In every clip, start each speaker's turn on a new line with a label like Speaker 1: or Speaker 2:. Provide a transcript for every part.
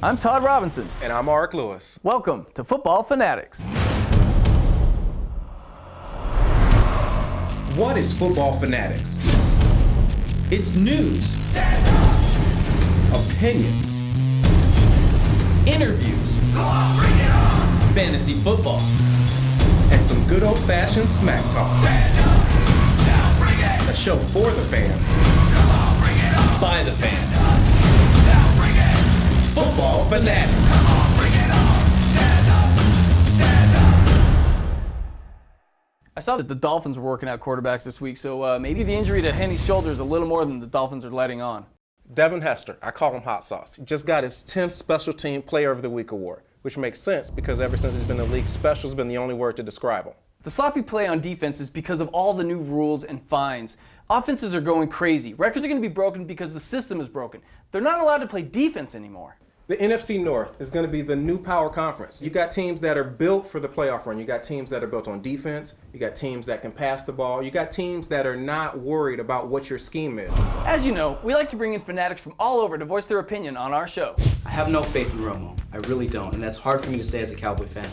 Speaker 1: I'm Tod Robinson.
Speaker 2: And I'm Mark Lewis.
Speaker 1: Welcome to Football Fanatics.
Speaker 2: What is Football Fanatics? It's news, opinions, interviews, fantasy football, and some good old-fashioned smack talk. A show for the fans, by the fans. Football Fanatics.
Speaker 1: I saw that the Dolphins were working out quarterbacks this week, so maybe the injury to Henny's shoulder is a little more than the Dolphins are letting on.
Speaker 2: Devin Hester, I call him Hot Sauce. He just got his 10th Special Team Player of the Week award, which makes sense because ever since he's been in the league, special's been the only word to describe him.
Speaker 1: The sloppy play on defense is because of all the new rules and fines. Offenses are going crazy. Records are going to be broken because the system is broken. They're not allowed to play defense anymore.
Speaker 2: The NFC North is going to be the new power conference. You got teams that are built for the playoff run. You got teams that are built on defense. You got teams that can pass the ball. You got teams that are not worried about what your scheme is.
Speaker 1: As you know, we like to bring in fanatics from all over to voice their opinion on our show.
Speaker 3: I have no faith in Romo. I really don't, and that's hard for me to say as a Cowboy fan.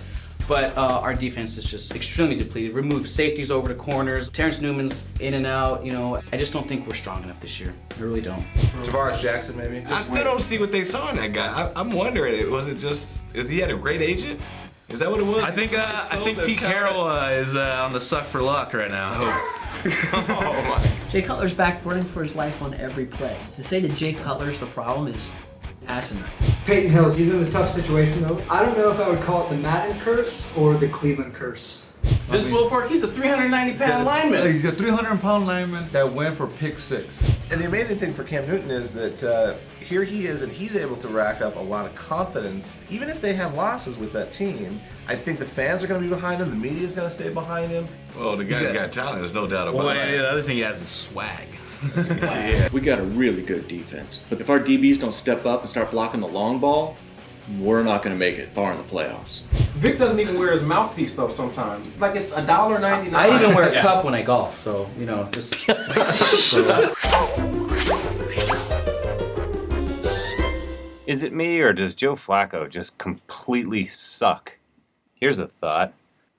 Speaker 3: But our defense is just extremely depleted. Remove safeties over the corners. Terrence Newman's in and out. You know, I just don't think we're strong enough this year. I really don't.
Speaker 2: Tavares Jackson, maybe.
Speaker 4: I still don't see what they saw in that guy. I'm wondering, is he had a great agent? Is that what it was?
Speaker 5: I think Pete Carroll is on the suck for luck right now.
Speaker 4: Oh my.
Speaker 6: Jay Cutler's back running for his life on every play. To say that Jay Cutler's the problem is asinine.
Speaker 7: Peyton Hillis, he's in a tough situation though. I don't know if I would call it the Madden curse or the Cleveland curse.
Speaker 1: Vince Wilfork, he's a 390-pound lineman.
Speaker 8: He's a 300-pound lineman that went for pick six.
Speaker 9: And the amazing thing for Cam Newton is that here he is, and he's able to rack up a lot of confidence. Even if they have losses with that team, I think the fans are going to be behind him. The media is going to stay behind him.
Speaker 4: Well, the guy's got talent. There's no doubt about it.
Speaker 5: The other thing he has is swag.
Speaker 4: Yeah.
Speaker 10: We got a really good defense, but if our DBs don't step up and start blocking the long ball, we're not going to make it far in the playoffs.
Speaker 2: Vic doesn't even wear his mouthpiece though sometimes. Like it's $1.99.
Speaker 3: I even wear a cup when I golf, so, you know, just...
Speaker 11: Is it me, or does Joe Flacco just completely suck? Here's a thought.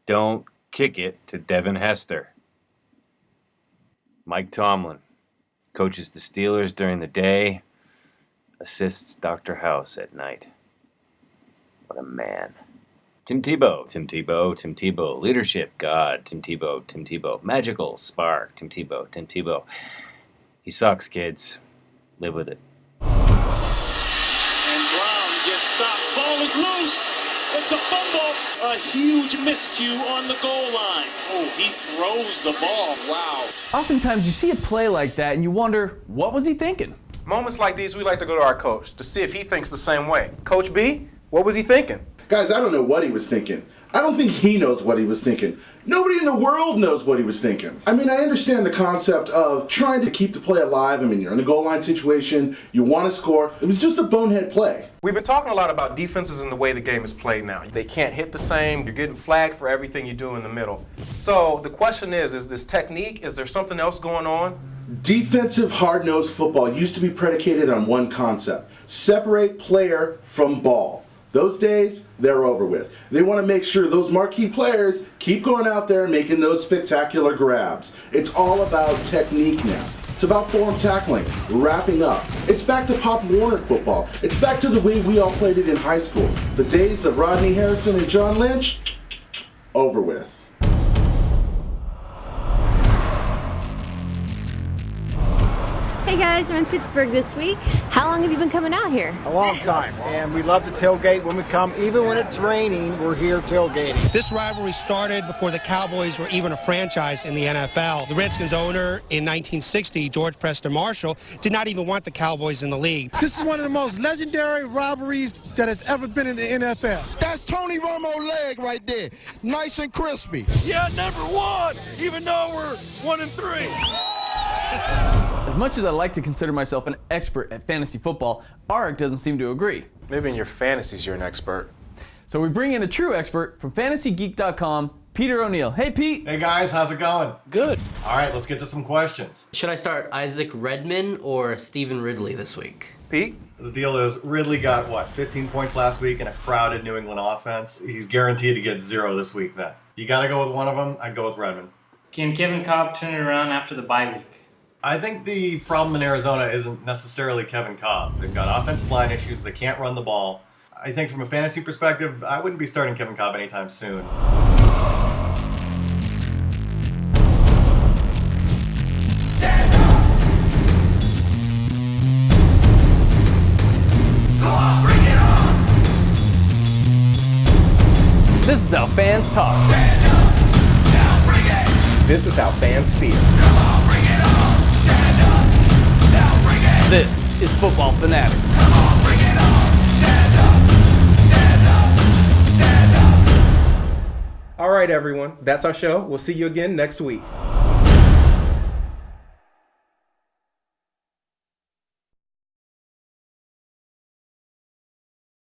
Speaker 11: Don't kick it to Devin Hester. Mike Tomlin coaches the Steelers during the day, assists Dr. House at night. What a man. Tim Tebow. Leadership, God, Tim Tebow. Magical, spark, Tim Tebow. He sucks, kids. Live with it.
Speaker 12: And Brown gets stopped. Ball is loose. It's a fumble. A huge miscue on the goal line. Oh, he throws the ball. Wow.
Speaker 1: Oftentimes you see a play like that and you wonder, what was he thinking?
Speaker 2: Moments like these, we like to go to our coach to see if he thinks the same way. Coach B, what was he thinking?
Speaker 13: Guys, I don't know what he was thinking. I don't think he knows what he was thinking. Nobody in the world knows what he was thinking. I mean, I understand the concept of trying to keep the play alive. I mean, you're in a goal line situation, you want to score. It was just a bonehead play.
Speaker 2: We've been talking a lot about defenses and the way the game is played now. They can't hit the same. You're getting flagged for everything you do in the middle. So the question is this technique? Is there something else going on?
Speaker 13: Defensive hard-nosed football used to be predicated on one concept: separate player from ball. Those days, they're over with. They want to make sure those marquee players keep going out there and making those spectacular grabs. It's all about technique now. It's about form tackling, wrapping up. It's back to Pop Warner football. It's back to the way we all played it in high school. The days of Rodney Harrison and John Lynch, over with.
Speaker 14: Hey guys, I'm in Pittsburgh this week. How long have you been coming out here?
Speaker 15: A long time, and we love to tailgate when we come. Even when it's raining, we're here tailgating.
Speaker 16: This rivalry started before the Cowboys were even a franchise in the NFL. The Redskins owner in 1960, George Preston Marshall, did not even want the Cowboys in the league.
Speaker 17: This is one of the most legendary rivalries that has ever been in the NFL. That's Tony Romo leg right there, nice and crispy.
Speaker 12: Yeah, number one, even though we're 1-3.
Speaker 1: As much as I like to consider myself an expert at fantasy football, Arik doesn't seem to agree.
Speaker 2: Maybe in your fantasies you're an expert.
Speaker 1: So we bring in a true expert from fantasygeek.com, Peter O'Neill. Hey, Pete.
Speaker 18: Hey guys, how's it going?
Speaker 1: Good.
Speaker 18: All right, let's get to some questions.
Speaker 6: Should I start Isaac Redman or Stephen Ridley this week?
Speaker 1: Pete?
Speaker 18: The deal is Ridley got, what, 15 points last week in a crowded New England offense. He's guaranteed to get 0 this week then. You got to go with one of them. I'd go with Redman.
Speaker 19: Can Kevin Cobb turn it around after the bye week?
Speaker 18: I think the problem in Arizona isn't necessarily Kevin Cobb. They've got offensive line issues. They can't run the ball. I think from a fantasy perspective, I wouldn't be starting Kevin Cobb anytime soon.
Speaker 12: Stand up! Go on, bring it on!
Speaker 1: This is how fans talk.
Speaker 12: Stand up! Now bring it!
Speaker 2: This is how fans feel.
Speaker 12: Come on, bring it on! Stand up! Now bring it!
Speaker 1: This is Football Fanatics.
Speaker 12: Come on, bring it on! Stand up! Stand up! Stand up!
Speaker 2: All right, everyone. That's our show. We'll see you again next week.